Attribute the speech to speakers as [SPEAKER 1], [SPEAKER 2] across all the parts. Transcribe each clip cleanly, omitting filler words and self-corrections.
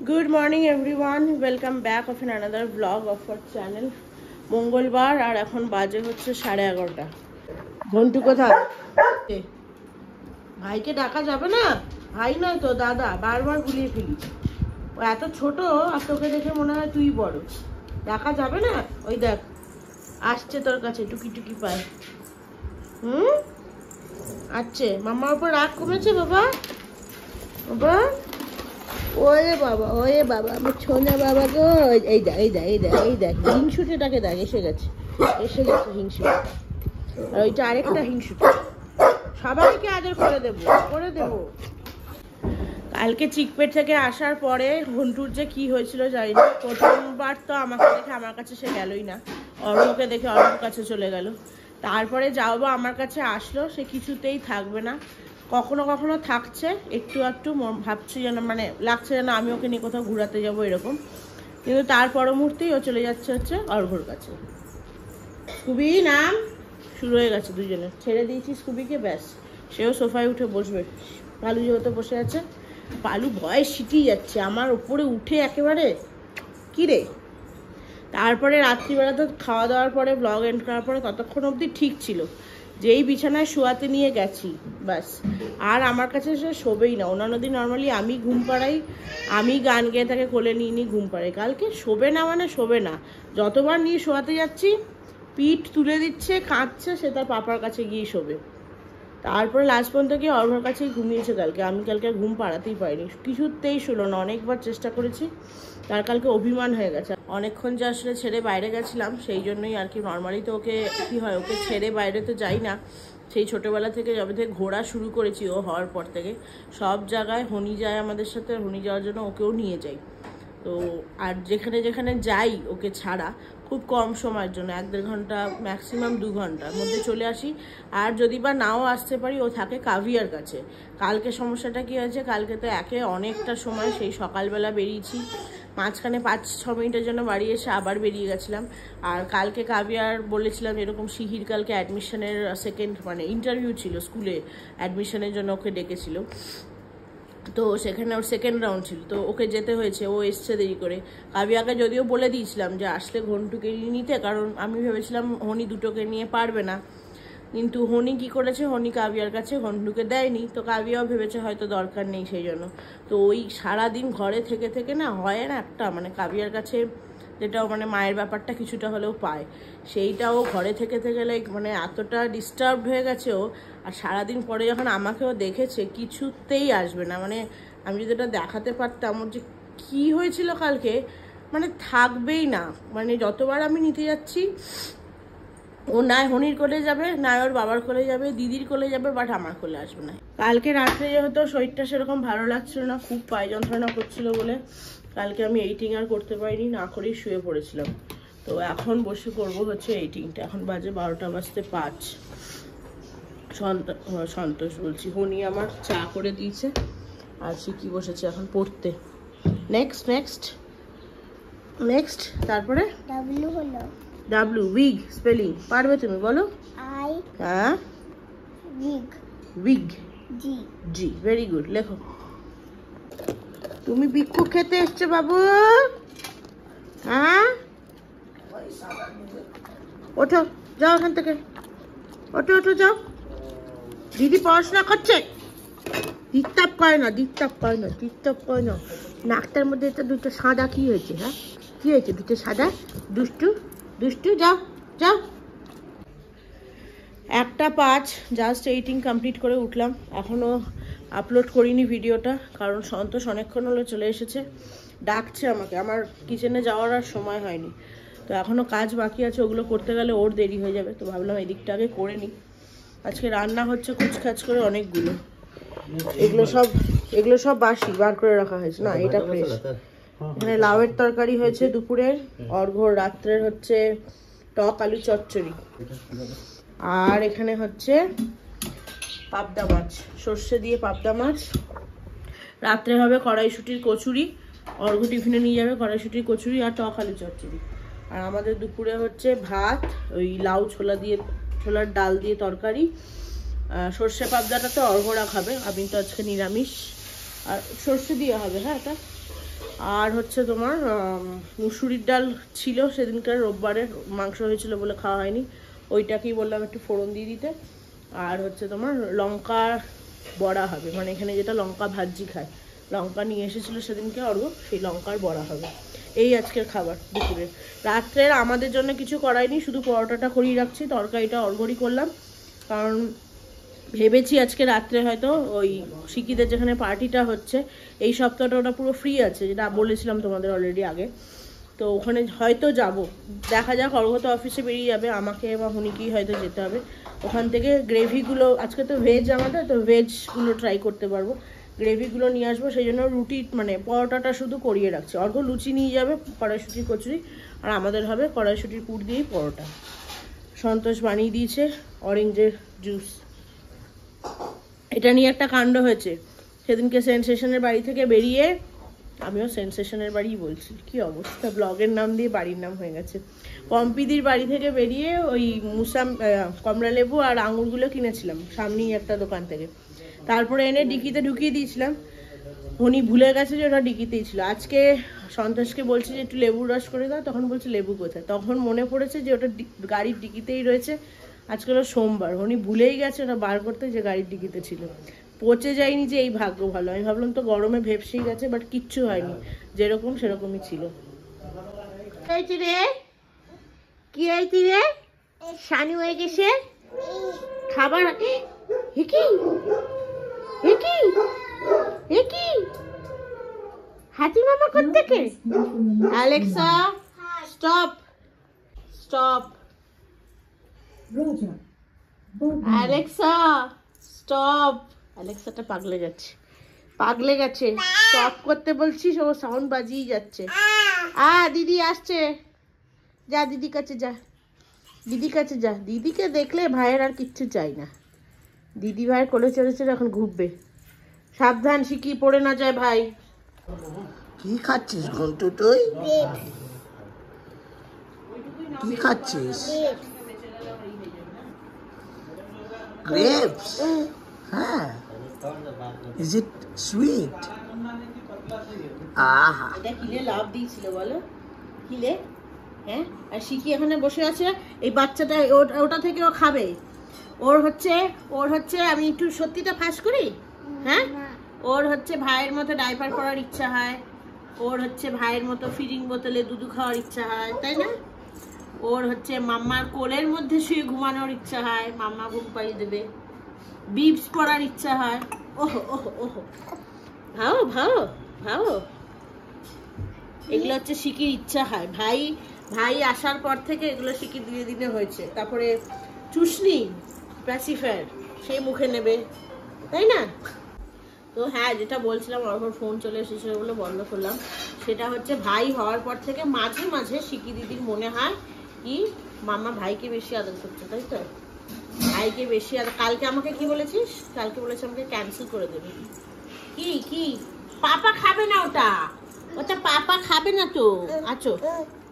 [SPEAKER 1] Good morning everyone welcome back of an another blog of our channel मंगलवार और এখন বাজে হচ্ছে 11:30 ঘন্টু কোথায় ভাইকে ডাকা যাবে না ভাই নয় তো দাদা বারবার ভুলিয়ে ফেলি ও এত ছোট আর তোকে দেখে মনে হয় তুই বড় ডাকা যাবে না ওই দেখ আসছে তোর কাছে টুকি টুকি পায় আচ্ছা মামার উপর রাগ কমেছে বাবা বাবা ওরে বাবা আমার ছোনা বাবা গো এই দেখ হিংসুটেটাকে দেখ এসে গেছে হিংসুটে আর ওইটা আরেকটা হিংসুটে সবাইকে আদর করে দেবো কালকে চিকপেট থেকে আসার পরে ঘন্টুর যে কি হয়েছিল জানি না প্রথমবার তো আমাকে দেখে আমার কাছে সে গেলই না অর্ণকে দেখে অর্ণর কাছে চলে গেল তারপরে যাও বা আমার কাছে আসলো সে কিছুতেই থাকবে না কখনো কখনো থাকছে একটু একটু ভাবছি যেন মানে লাগছে যেন আমি ওকে নিয়ে কোথাও ঘোরাতে যাবো এরকম কিন্তু তার পর মুহূর্তেই ও চলে যাচ্ছে হচ্ছে অর্ঘর কাছে স্কুবি নাম শুরু হয়ে গেছে দুজনে ছেড়ে দিয়েছি স্কুবিকে ব্যাস সেও সোফায় উঠে বসবে পালু যেহেতু বসে আছে পালু ভয়ে সিটিয়ে যাচ্ছে আমার ওপরে উঠে একেবারে কি রে তারপরে রাত্রিবেলা তো খাওয়া দাওয়ার পরে ব্লগ এন্ড করার পরে ততক্ষণ অবধি ঠিক ছিল যেই বিছানায় শোয়াতে নিয়ে গেছি বাস আর আমার কাছে সে শোবেই না অন্যান্য দিন নর্মালি আমি ঘুম পাড়াই আমি গান গেয়ে তাকে কোলে নিয়ে ঘুম পাড়াই কালকে শোবে না মানে শোবে না যতবার নিয়ে শোয়াতে যাচ্ছি পিঠ তুলে দিচ্ছে কাঁদছে সে তার পাপার কাছে গিয়ে শোবে তারপরে লাস্ট পর্যন্ত গিয়ে অর্ঘর কাছেই ঘুমিয়েছে কালকে আমি কালকে ঘুম পাড়াতেই পারিনি কিছুতেই শুলো না অনেকবার চেষ্টা করেছি তার কালকে অভিমান হয়ে গেছে অনেকক্ষণ যে আসলে ছেড়ে বাইরে গেছিলাম সেই জন্যই আর কি নর্মালি তো ওকে কী হয় ওকে ছেড়ে বাইরে তো যাই না সেই ছোটোবেলা থেকে যবে থেকে ঘোরা শুরু করেছি ও হওয়ার পর থেকে সব জায়গায় হনি যায় আমাদের সাথে হনি যাওয়ার জন্য ওকেও নিয়ে যাই তো আর যেখানে যেখানে যাই ওকে ছাড়া খুব কম সময়ের জন্য 1-1.5 ঘন্টা ম্যাক্সিমাম 2 ঘন্টার মধ্যে চলে আসি আর যদি বা নাও আসতে পারি ও থাকে কাভিয়ার কাছে কালকে সমস্যাটা কি হয়েছে কালকে তো অনেকটা সময় সেই সকালবেলা বেরিয়েছি মাঝখানে 5-6 মিনিটের জন্য বাড়ি এসে আবার বেরিয়ে গেছিলাম আর কালকে কাভিয়ার বলেছিলাম এরকম শিহির কালকে অ্যাডমিশনের সেকেন্ড মানে ইন্টারভিউ ছিল স্কুলে অ্যাডমিশনের জন্য ওকে ডেকেছিল তো সেখানে ওর সেকেন্ড রাউন্ড ছিল তো ওকে যেতে হয়েছে ও এসছে দেরি করে কাভিয়াকে যদিও বলে দিয়েছিলাম যে আসলে ঘন্টুকে নিতে কারণ আমি ভেবেছিলাম হনি দুটোকে নিয়ে পারবে না কিন্তু হনি কি করেছে হনি কাভিয়ার কাছে ঘন্টুকে দেয়নি তো কাভিয়াও ভেবেছে হয়তো দরকার নেই সেই জন্য তো ওই সারাদিন ঘরে থেকে থেকে না হয় না একটা মানে কাভিয়ার কাছে যেটাও মানে মায়ের ব্যাপারটা কিছুটা হলেও পায় সেইটাও ঘরে থেকে থেকে লাইক মানে এতটা ডিস্টার্বড হয়ে গেছে ও আর সারাদিন পরে যখন আমাকেও দেখেছে কিছুতেই আসবে না মানে আমি যদি এটা দেখাতে পারতাম ওর যে কী হয়েছিল কালকে মানে থাকবেই না মানে যতবার আমি নিতে যাচ্ছি ও না হনির কোলে যাবে না ওর বাবার কোলে যাবে দিদির কোলে যাবে বাট আমার কোলে আসবে না কালকে রাত্রে যেহেতু শরীরটা সেরকম ভালো লাগছিল না খুব পায়ে যন্ত্রণা করছিল বলে কালকে আমি এইটিং আর করতে পারিনি না করেই শুয়ে পড়েছিলাম তো এখন বসে করবো হচ্ছে এইটিংটা এখন বাজে 12:05 সন্তোষ বলছি হনি আমার চা করে দিয়েছে আর সে কি বসেছে এখন পড়তে নেক্সট তারপরে
[SPEAKER 2] ডাব্লিউ হলো
[SPEAKER 1] ডাব্লিউ উইগ স্পেলিং পারবে তুমি বলো
[SPEAKER 2] আই
[SPEAKER 1] হ্যাঁ উইগ জি ভেরি গুড লেখো তুমি বিক্ষু খেতে এসছো বাবু হ্যাঁ ওঠো যাও এখান থেকে ওঠো যাও দিদি পড়াশোনা করছে ডিস্টার্ব করে না নাকটার মধ্যে এটা দুটো সাদা কি হয়েছে হ্যাঁ কি হয়েছে দুটো সাদা দুষ্টু যাও 1:05 জাস্ট এইটিং কমপ্লিট করে উঠলাম এখনও আপলোড করিনি ভিডিওটা কারণ সন্তোষ অনেকক্ষণ হলো চলে এসেছে ডাকছে আমাকে আমার কিচেনে যাওয়ার আর সময় হয়নি তো এখনও কাজ বাকি আছে ওগুলো করতে গেলে ওর দেরি হয়ে যাবে তো ভাবলাম এদিকটা আগে করে নিই আজকে রান্না হচ্ছে কুচকাচ করে অনেকগুলো এগুলো সব বাসি বার করে রাখা হয়েছে না এটা ফ্রেশ এখানে লাউয়ের তরকারি হয়েছে দুপুরের অর্ঘ্যর রাত্রের হচ্ছে টক আলু চচ্চড়ি আর এখানে হচ্ছে পাবদা মাছ সর্ষে দিয়ে পাবদা মাছ রাত্রে হবে কড়াইশুটির কচুরি অর্ঘ্য টিফিনে নিয়ে যাবে কড়াইশুটির কচুরি আর টক আলু চচ্চড়ি আর আমাদের দুপুরে হচ্ছে ভাত ওই লাউ ছোলার ডাল দিয়ে তরকারি সর্ষে পাবদাটা তো অর্ঘ্যরা খাবে আমি তো আজকে নিরামিষ আর সর্ষে দিয়ে হবে হ্যাঁ এটা আর হচ্ছে তোমার মুসুরির ডাল ছিল সেদিনকার, রোববারে মাংস হয়েছিল বলে খাওয়া হয়নি, ওইটাকেই বললাম একটু ফোড়ন দিয়ে দিতে। আর হচ্ছে তোমার লঙ্কা বড়া হবে, মানে এখানে যেটা লঙ্কা ভাজি খায়, লঙ্কা নিয়ে এসেছিলো সেদিনকে অর্ঘ, সেই লঙ্কার বড়া হবে। এই আজকের খাবার দুপুরে। রাত্রের আমাদের জন্য কিছু করাইনি, শুধু পরোটাটা করিয়ে রাখছি, তরকারিটা অর্ঘরই করলাম। কারণ ভেবেছি আজকে রাত্রে হয়তো ওই শিকিদের যেখানে পার্টিটা হচ্ছে এই সপ্তাহটা ওটা পুরো ফ্রি আছে, যেটা বলেছিলাম তোমাদের অলরেডি আগে, তো ওখানে হয়তো যাব, দেখা যাক। অর্ঘ তো অফিসে বেরিয়ে যাবে, আমাকে বা হুনিকেই হয়তো যেতে হবে। ওখান থেকে গ্রেভিগুলো, আজকে তো ভেজ আমাদের, তো ভেজগুলো ট্রাই করতে পারবো, গ্রেভিগুলো নিয়ে আসবো। সেই জন্য রুটি মানে পরোটাটা শুধু করিয়ে রাখছি। অর্ঘ লুচি নিয়ে যাবে, কড়াইশুঁটির কচুরি, আর আমাদের হবে কড়াইশুঁটির পুর দিয়েই পরোটা। সন্তোষ বানিয়ে দিয়েছে অরেঞ্জের জুস। এটা নিয়ে একটা কাণ্ড হয়েছে, সেদিনকে সেন্সেশনের বাড়ি থেকে বেরিয়ে, আমিও সেন্সেশনের বাড়ি বলছি, কি অবস্থা, ব্লগের নাম দিয়ে বাড়ির নাম হয়ে গেছে। পম্পিদির বাড়ি থেকে বেরিয়ে ওই কমলা লেবু আর আঙুরগুলো কিনেছিলাম সামনেই একটা দোকান থেকে, তারপরে এনে ডিকিতে ঢুকিয়ে দিয়েছিলাম। উনি ভুলে গেছে যে ওটা ডিকিতেই ছিল। আজকে সন্তোষকে বলছি যে একটু লেবুর রস করে দাও, তখন বলছে লেবু কোথায়, তখন মনে পড়েছে যে ওটা গাড়ির ডিকিতেই রয়েছে। আজকে হলো সোমবার, উনি ভুলেই গেছে ওটা বার করতে, যে গাড়ির ডিকিতে ছিল। পচে যায়নি যে এই ভাগ্য ভালো, আমি ভাবলাম তো গরমে ভেপসেই গেছে, বাট কিচ্ছু হয়নি, যেরকম সেরকমই ছিল। রে কি হয়েছি রে, শানু হয়ে গেছে খাবার। হাতি মামা কোত্থেকে? Alexa stop stop, Alexa stop. অ্যালেক্সাটা পাগলে যাচ্ছে, পাগলে গেছে, স্টপ করতে বলছিস ও সাউন্ড বাজিয়ে যাচ্ছে। দিদি আসছে, যা দিদি কাছে যা, দিদি কাছে যা। দিদিকে দেখলে ভাইয়ের আর কিচ্ছু চাই না, দিদি ভাইয়ের কোলে চড়ে চড়ে এখন ঘুরবে। সাবধান, শিখি পড়ে না যায় ভাই।
[SPEAKER 2] কি খাচ্ছিস ঘন্টু তুই? কি খাচ্ছিস? গ্রেপস? হ্যাঁ। Is it sweet? আহা,
[SPEAKER 1] এটা কিলে লাভ দিয়েছিল বলো, কিলে। হ্যাঁ, আর শিখি এখানে বসে আছে, এই বাচ্চাটা ওটা থেকে ও খাবে। ওর হচ্ছে আমি একটু সত্যিটা ফাঁস করি, হ্যাঁ, ওর হচ্ছে ভাইয়ের মতো ডাইপার পরার ইচ্ছা হয়, ওর হচ্ছে ভাইয়ের মতো ফিডিং বোতলে দুধু খাওয়ার ইচ্ছা হয়, তাই না? ওর হচ্ছে মাম্মার কোলের মধ্যে শুয়ে ঘুমানোর ইচ্ছা হয়, মাম্মা ঘুম পাড়িয়ে দেবে, বিবস পরার ইচ্ছা হয়। ওহো ওহো ওহো, ভাও ভাও ভাও, এগুলো হচ্ছে শিখির ইচ্ছা হয়। ভাই আসার পর থেকে এগুলো শিখি ধীরে ধীরে হয়েছে। তারপরে চুষনি প্যাসিফায়ার সেই মুখে নেবে, তাই না? তো হ্যাঁ, যেটা বলছিলাম, ওর ফোন চলে এসেছিল বলে বন্ধ করলাম, সেটা হচ্ছে ভাই হওয়ার পর থেকে মাঝে মাঝে শিখি দিদির মনে হয় কি মামা ভাইকে বেশি আদর করছে, তাই তো? ভাইকে বেশি আদর। কালকে আমাকে কি বলেছিস? কালকে বলেছে আমাকে ক্যান্সেল করে দেবে। কি পাপা খাবে না, ওটা পাপা খাবে না তো। আচ্ছা,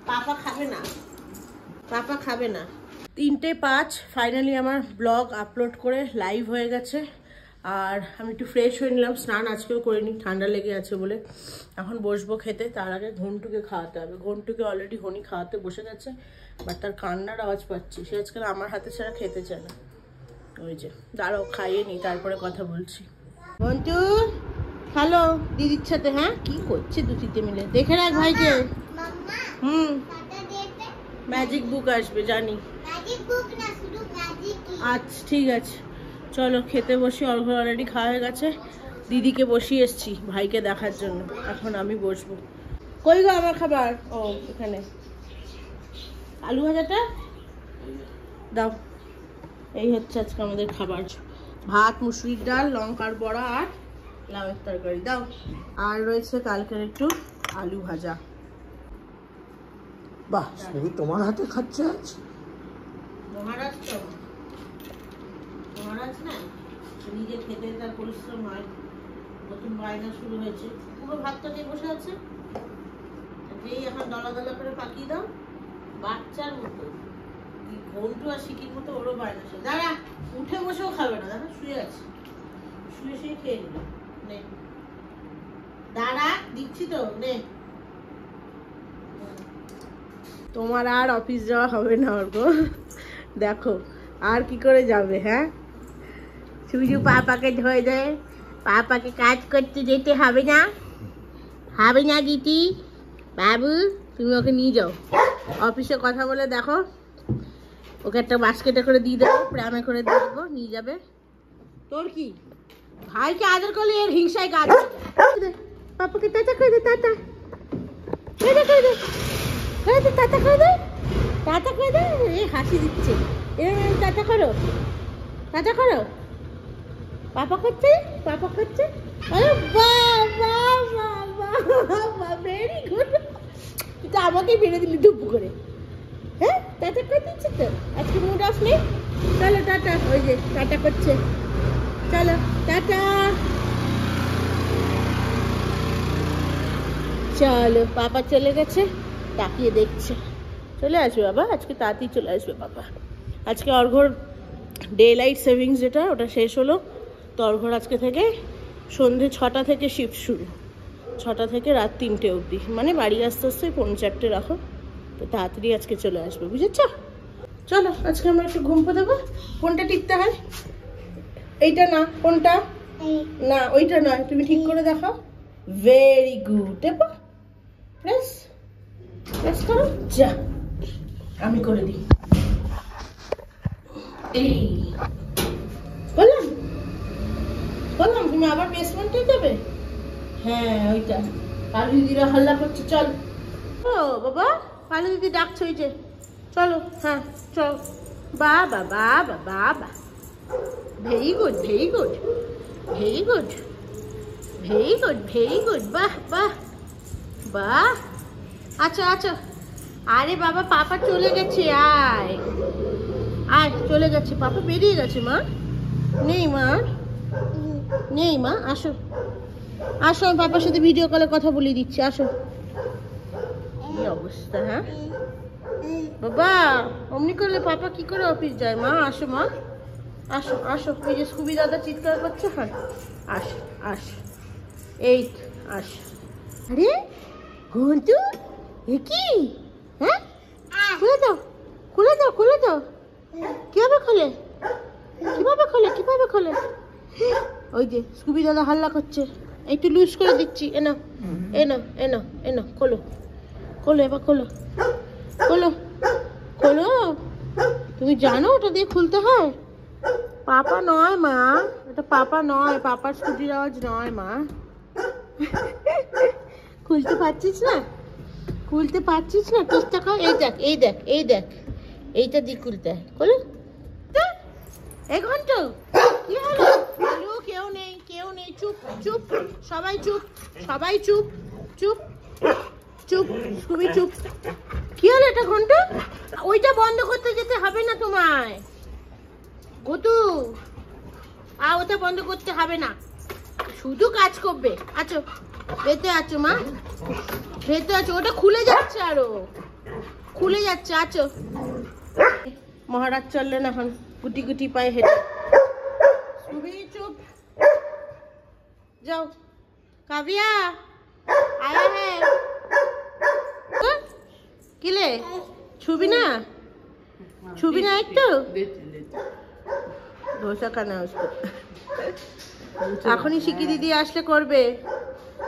[SPEAKER 1] পাপা খাবে না, পাপা খাবে না। 3:05 ফাইনালি আমার ব্লগ আপলোড করে লাইভ হয়ে গেছে। আর আমি একটু ফ্রেশ হয়ে নিলাম, স্নান আজকেও করিনি, ঠান্ডা লেগে আছে বলে। এখন বসবো খেতে, তার আগে ঘন্টুকে খাওয়াতে হবে। ঘন্টুকে অলরেডি হনি খাওয়াতে বসে গেছে, বাট তার কান্নার আওয়াজ পাচ্ছি। সে আজকাল আমার হাতে ছাড়া খেতে চায় না। ওই যে দাঁড়াও, খাইয়ে নি, তারপরে কথা বলছি। ঘন্টু হ্যালো দিদির সাথে। হ্যাঁ, কি করছে দুটিতে মিলে? দেখে রাখ ভাইকে। ম্যাজিক বুক আসবে জানি। আচ্ছা ঠিক আছে, চলো খেতে বসি। অর্ঘ অলরেডি খাওয়া হয়ে গেছে, দিদিকে বসিয়ে এসছি ভাইকে দেখার জন্য। এখন আমি বসবো। কই গো আমার খাবার? ও এখানে। আলু ভাজাটা দাও। এই হচ্ছে আজকে আমাদের খাবার, ভাত, মুসুরির ডাল, লঙ্কার বড়া আর লাউয়ের তরকারি দাও। আর রয়েছে কালকের একটু আলু ভাজা।
[SPEAKER 2] বাহ, শুধু তোমার হাতে খাচ্ছে আজ?
[SPEAKER 1] মহারাজ তো, মহারাজ না, নিজে খেতে তার পরিশ্রম হয়। নতুন বায়না শুরু হয়েছে, পুরো ভাতটা নিয়ে বসে আছে, যেই এখন দলা দলা করে পাকিয়ে দাও, বাচ্চার মতো। ঘন্টু আর শিকির মতো ওরও বায়না শুরু। দাঁড়া, উঠে বসেও খাবে না, দেখো শুয়ে আছে, শুয়ে শুয়ে খেয়ে নিল। নে দাঁড়া, দিচ্ছি তো, নে। তোমার আর অফিস যাওয়া হবে না অর্ক, দেখো আর কি করে যাবে। হ্যাঁ, শুধু পাপাকে ধরে দেয়, পাপাকে কাজ করতে যেতে হবে না, হবে না দিদি। বাবু তুমি ওকে নিয়ে যাও অফিসে, কথা বলে দেখো, ওকে একটা বাস্কেটে করে দিয়ে দেবো, প্রামে করে দিয়ে দেবো, নিয়ে যাবে। তোর কি ভাইকে আদর করলে এর হিংসায় কাজ। পাপাকে টাটা করে দে, টাটা করে দে, করে দে, করে দে, টাটা করে দে, টাটা করে দে। এ হাসি দিচ্ছে, এরকম টাটা করো, টাটা করো। পাপা করছে, পাপা করছে। আরে বাবা বাবা, ভেরি গুড। কিন্তু আমাকে বেড়ে দিলি ডুব করে। হ্যাঁ, টাটা করে দিচ্ছে তো, আজকে মুড অফ নেই। চলো টাটা, ওই যে টাটা করছে, চলো টাটা। চলো, পাপা চলে গেছে, তাকিয়ে দেখছে। চলে আসবে বাবা, আজকে তাড়াতাড়ি চলে আসবে বাবা। আজকে অর্ঘর ডে লাইট সেভিংস যেটা, ওটা শেষ হলো। তো অর্ঘর আজকে থেকে সন্ধে 6টা থেকে শিফট শুরু, 6টা থেকে রাত 3টে অবধি, মানে বাড়ি আসতে আসতে 3:45 রাখো। তো তাড়াতাড়ি আজকে চলে আসবে, বুঝেছ? চলো আজকে আমরা একটু ঘুম দেবো। কোনটা টিপতে হয়? এইটা না, কোনটা না, ওইটা নয়, তুমি ঠিক করে দেখাও। ভেরি গুড, দেখো প্রেস প্রেস করো, যা আমি করে দিই। এই বললাম বললাম তুমি আবার বেসমেন্টে যাবে। হ্যাঁ ওইটা, কালু দিদিরা হাল্লা করছে, চল। ও বাবা, কালু দিদি ডাকছে, ওই যে চলো। হ্যাঁ চল। বাবা বাবা বাবা, very good, very good, very good, very good, very good. বাহ বাহ বাহ, আচ্ছা আচ্ছা। আরে বাবা, পাপা চলে গেছে, আয় আয়, চলে গেছে পাপা, বেরিয়ে গেছে। মা নেই, মা নেই, মা আসো আসো, আমি পাপার সাথে ভিডিও কলে কথা বলিয়ে দিচ্ছি, আসো। কি অবস্থা, হ্যাঁ বাবা, অমনি করলে পাপা কি করে অফিস যায়? মা আসো, মা আসো আসো। ওই যে স্কুবি দাদা চিৎকার করছে, হ্যাঁ আসো আসো, এই আসো। আরে ঘন্টু, এ কি? হ্যাঁ, খুলে দাও, খুলে দাও, খুলে দাও। কিভাবে খোলে, কিভাবে খোলে, কিভাবে খোলে? ওই যে স্কুবি দাদা হাল্লা করছে, একটু লুজ করে দিচ্ছি। এনো এনো এনো এনো, খোলো খোলো, এবার খোলো খোলো খোলো। তুমি জানো ওটা দিয়ে খুলতে হয়? পাপা নয় মা, এটা পাপা নয়, পাপার স্কুটির আওয়াজ নয় মা। খুলতে পারছিস না, খুলতে পারছিস না, চেষ্টা কর। এই দেখ, এই দেখ, এই দেখ, এইটা দিয়ে খুলতে হয়। খোলো। এক ঘন্টা কি হলো? হ্যালো, কেউ নেই, কেউ নেই, চুপ চুপ, সবাই চুপ, সবাই চুপ চুপ চুপ, খুবই চুপ। কি হলো এটা ঘন্টা? ওইটা বন্ধ করতে যেতে হবে না তোমায় গতু, ওটা বন্ধ করতে হবে না, শুধু কাজ করবে। আছো, ভেতরে আছো মা, ভেতরে আছো। ওটা খুলে যাচ্ছে, আরো খুলে যাচ্ছে। আছো, মহারাজ চললেন এখন গুটি গুটি পায়ে হেঁটে। তুমি চুপ, যাও। কাবিয়া আয়া হ্যাঁ, কিলে ছুবি না, ছুবি না একটু ধোসা খানা उसको। এখনই শিখি দিদি আসলে করবে,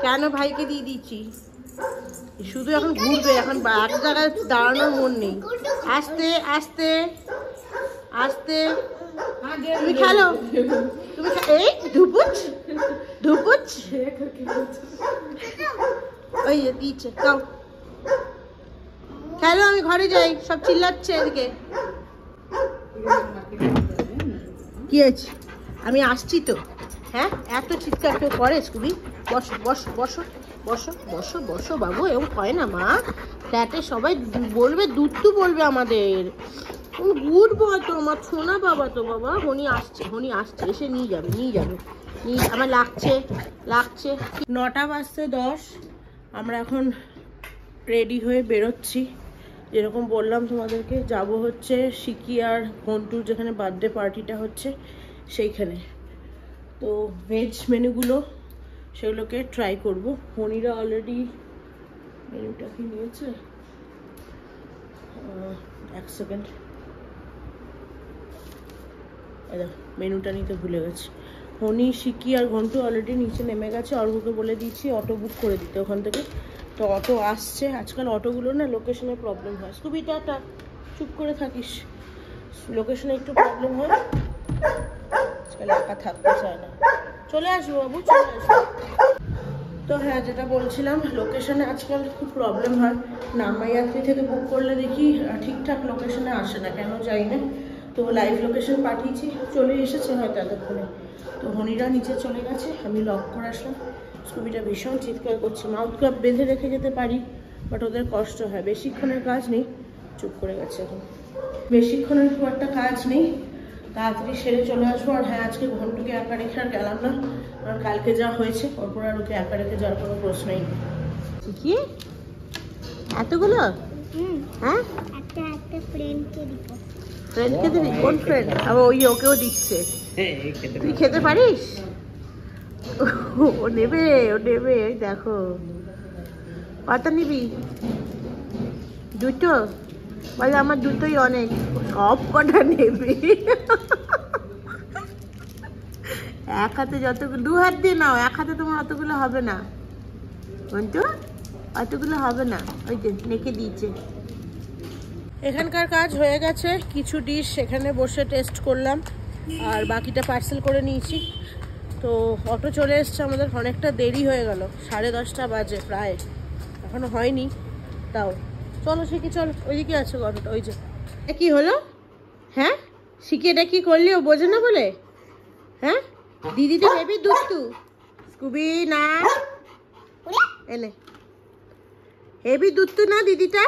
[SPEAKER 1] কেন ভাইকে দিয়ে দিচ্ছি। শুধু এখন ঘুরবে, এখন এক জায়গায় দাঁড়ানোর মন নেই। আস্তে আস্তে আস্তে, তুমি খেলো, তুমি এই ধুপুচ ধুপুচ, ওই দিচ্ছে, যাও খেলো, আমি ঘরে যাই, সব চিল্লাচ্ছে এদিকে। কি আছে, আমি আসছি তো। হ্যাঁ, এত চিৎকার কেউ করে? স্কুবি বসো বসো বসো বসো বসো বসো বাবু, এরকম হয় না মা। ফ্ল্যাটে সবাই বলবে, দুধটু বলবে আমাদের। গুড বয় তো আমার সোনা বাবা, তো বাবা হনি আসছে, হনি আসছে, এসে নিয়ে যাবে, নিয়ে যাবে, নিয়ে। আমার লাগছে লাগছে। 9টা বাজতে 10, আমরা এখন রেডি হয়ে বেরোচ্ছি। যেরকম বললাম তোমাদেরকে, যাব হচ্ছে শিকি আর ঘন্টুর যেখানে বার্থডে পার্টিটা হচ্ছে সেইখানে। তো ভেজ মেনুগুলো সেগুলোকে ট্রাই করব। হনিরা অলরেডি মেনুটা কি নিয়েছে, এক সেকেন্ড, মেনুটা নিতে ভুলে গেছি। হনি, শিকি আর ঘন্টু অলরেডি নিচে নেমে গেছে। অর্ঘকে বলে দিচ্ছি অটো বুক করে দিতে ওখান থেকে। তো অটো আসছে। আজকাল অটোগুলো না লোকেশনের প্রবলেম হয়। স্কুবিটা চুপ করে থাকিস, লোকেশনে একটু প্রবলেম হয়, আজকাল একা থাকতে চায় না। চলে আসবো বাবু, চলে আসবো। তো হ্যাঁ, যেটা বলছিলাম, লোকেশনে আজকাল খুব প্রবলেম হয়। নামমাইয়াত্রী থেকে বুক করলে দেখি ঠিকঠাক লোকেশনে আসে না, কেন যাই না। তো লাইভ লোকেশন পাঠিয়েছি, চলে এসেছে হয়তো এতক্ষণে। তো হনিরা নিচে চলে গেছে, আমি লক করে আসলাম। স্কুবিটা ভীষণ চিৎকার করছে। মাউথ ক্যাপ বেঁধে রেখে যেতে পারি, বাট ওদের কষ্ট হয়। বেশিক্ষণের কাজ নেই, চুপ করে গেছে এখন। বেশিক্ষণের খুব একটা কাজ নেই, তাড়াতাড়ি সেরে চলে আসবো। আর হ্যাঁ, আজকে ঘন্টুকে একা রেখে আর গেলাম না, কারণ কালকে যা হয়েছে ওরপর আর ওকে একা রেখে যাওয়ার কোনো প্রশ্নই নেই। কি এতগুলো? হ্যাঁ, একটা ফ্রেন্ডকে দিব। ফ্রেন্ডকে দিবি? কোন ফ্রেন্ড? আবার ওই ওকেও দিচ্ছে। তুই খেতে পারিস? ও নেবে, ও নেবে। দেখো, কটা নিবি? দুটো? বলে আমার দুটোই অনেক। সব কটা নেবে? এক হাতে যতগুলো, 2 হাত দিয়ে নাও। এক হাতে তোমার অতগুলো হবে না বন্ধু, অতগুলো হবে না। ওই যে নেকে দিয়েছে। এখানকার কাজ হয়ে গেছে। কিছু ডিশ এখানে বসে টেস্ট করলাম, আর বাকিটা পার্সেল করে নিয়েছি। তো অটো চলে এসছে আমাদের। অনেকটা দেরি হয়ে গেল, 10:30 বাজে প্রায়, এখনো হয়নি। তাও চলো শিখি, চলো। ওইদিকে আছে অটোটা, ওই যে। কি হলো? হ্যাঁ শিখি, এটা কি করলি? ও বোঝে না বলে? হ্যাঁ, দিদি তো হেবি দুষ্টু। স্কুবি না, এনে হেবি দুষ্টু না দিদিটা।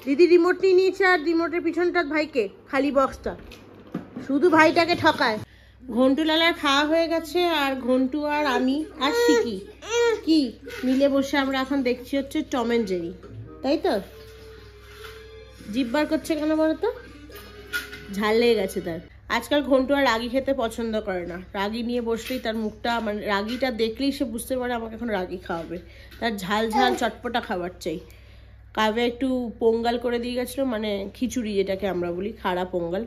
[SPEAKER 1] দিদি রিমোট নিয়ে নিয়েছে, আর রিমোটের পিছনটা ভাইকে, খালি বক্সটা। শুধু ভাইটাকে ঠকায়। ঘন্টু লালার খাওয়া হয়ে গেছে, আর ঘন্টু আর আমি আর শিখি কি মিলে বসে আমরা এখন দেখছি হচ্ছে টম এন্ড জেরি, তাই তো? জিভ বার করছে কেন বলো তো? ঝাল লেগে গেছে তার। আজকাল ঘন্টু আর রাগি খেতে পছন্দ করে না। রাগি নিয়ে বসলেই তার মুখটা, মানে রাগিটা দেখলেই সে বুঝতে পারে আমাকে এখন রাগি খাওয়াবে। তার ঝাল ঝাল চটপটা খাবার চাই। কাবে একটু পোঙ্গাল করে দিয়ে গেছিলো, মানে খিচুড়ি যেটাকে আমরা বলি, খাড়া পোঙ্গাল,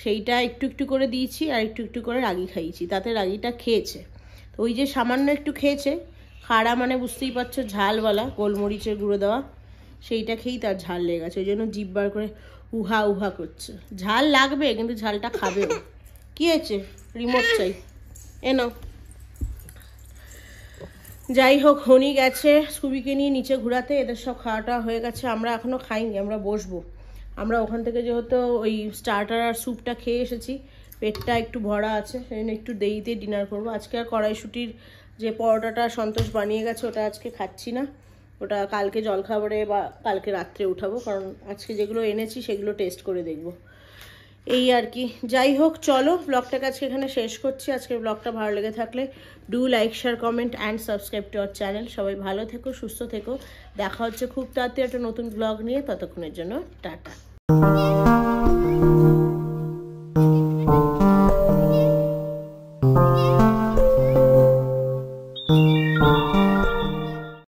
[SPEAKER 1] সেইটা একটু একটু করে দিয়েছি, আর একটু একটু করে রাগি খাইয়েছি। তাতে রাগিটা খেয়েছে। তো ওই যে সামান্য একটু খেয়েছে, খাড়া মানে বুঝতেই পারছো ঝালওয়ালা, গোলমরিচের গুঁড়ো দেওয়া, সেইটা খেয়েই তার ঝাল লেগে গেছে। ওই জন্য জিভ বার করে উহা উহা করছে। ঝাল লাগবে কিন্তু ঝালটা খাবে। কি হয়েছে? রিমোট চাই, এনো। যাই হোক, হনি গেছে স্কুবিকে নিয়ে নিচে ঘোরাতে। এদের সব খাওয়াটা হয়ে গেছে, আমরা এখনো খাইনি, আমরা বসবো। আমরা ওখান থেকে যেহেতু ওই স্টার্টার আর স্যুপটা খেয়ে এসেছি, পেটটা একটু ভরা আছে, সেই জন্য একটু দেরিতে ডিনার করবো। আজকে আর কড়াইশুটির যে পরোটাটা সন্তোষ বানিয়ে গেছে, ওটা আজকে খাচ্ছি না। ওটা কালকে জলখাবারে বা কালকে রাত্রে উঠাবো, কারণ আজকে যেগুলো এনেছি সেগুলো টেস্ট করে দেখবো, এই আর কি। যাই হোক, চলো ব্লগটাকে আজকে এখানে শেষ করছি। আজকের ব্লগটা ভালো লেগে থাকলে do like, share, comment and subscribe to our channel. সবাই ভালো থেকো, সুস্থ থেকো। দেখা হচ্ছে খুব তাড়াতাড়ি একটা নতুন ব্লগ নিয়ে। ততক্ষণের জন্য টাটা।